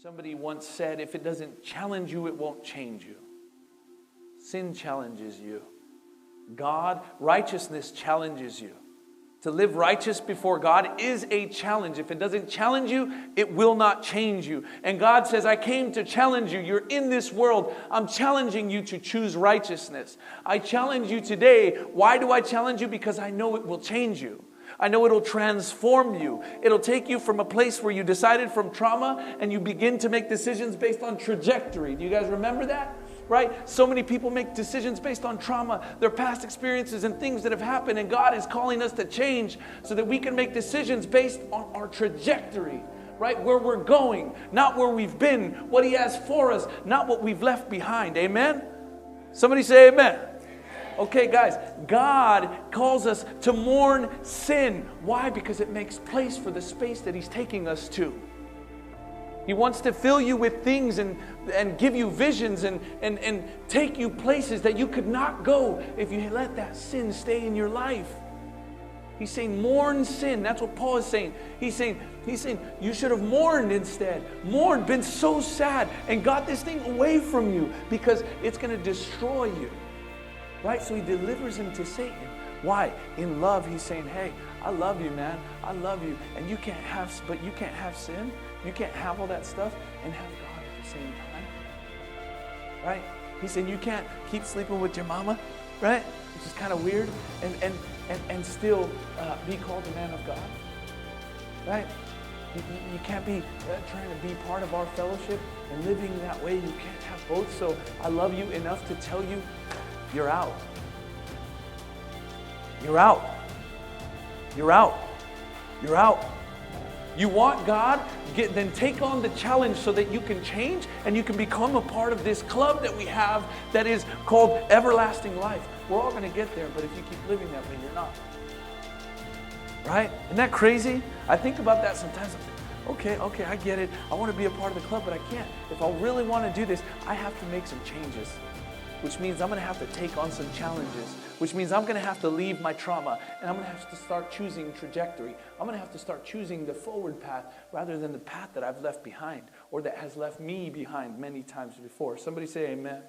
Somebody once said, if it doesn't challenge you, it won't change you. Sin challenges you. Righteousness challenges you. To live righteous before God is a challenge. If it doesn't challenge you, it will not change you. And God says, I came to challenge you. You're in this world. I'm challenging you to choose righteousness. I challenge you today. Why do I challenge you? Because I know it will change you. I know it'll transform you. It'll take you from a place where you decided from trauma and you begin to make decisions based on trajectory. Do you guys remember that? Right? So many people make decisions based on trauma, their past experiences and things that have happened. And God is calling us to change so that we can make decisions based on our trajectory. Right? Where we're going, not where we've been, what He has for us, not what we've left behind. Amen? Somebody say amen. Okay, guys, God calls us to mourn sin. Why? Because it makes place for the space that He's taking us to. He wants to fill you with things and give you visions and take you places that you could not go if you let that sin stay in your life. He's saying mourn sin. That's what Paul is saying. He's saying you should have mourned instead. Mourned, been so sad and got this thing away from you because it's going to destroy you. Right? So He delivers him to Satan. Why? In love, He's saying, hey, I love you, man. I love you. And you can't have sin. You can't have all that stuff and have God at the same time. Right? He's saying you can't keep sleeping with your mama, right? Which is kind of weird. And still be called a man of God. Right? You can't be trying to be part of our fellowship and living that way. You can't have both. So I love you enough to tell you, you're out. You're out. You're out. You're out. You want God? Then take on the challenge so that you can change and you can become a part of this club that we have that is called everlasting life. We're all going to get there, but if you keep living that way, you're not. Right? Isn't that crazy? I think about that sometimes. I'm like, okay, I get it. I want to be a part of the club, but I can't. If I really want to do this, I have to make some changes. Which means I'm going to have to take on some challenges, which means I'm going to have to leave my trauma, and I'm going to have to start choosing trajectory. I'm going to have to start choosing the forward path rather than the path that I've left behind or that has left me behind many times before. Somebody say amen.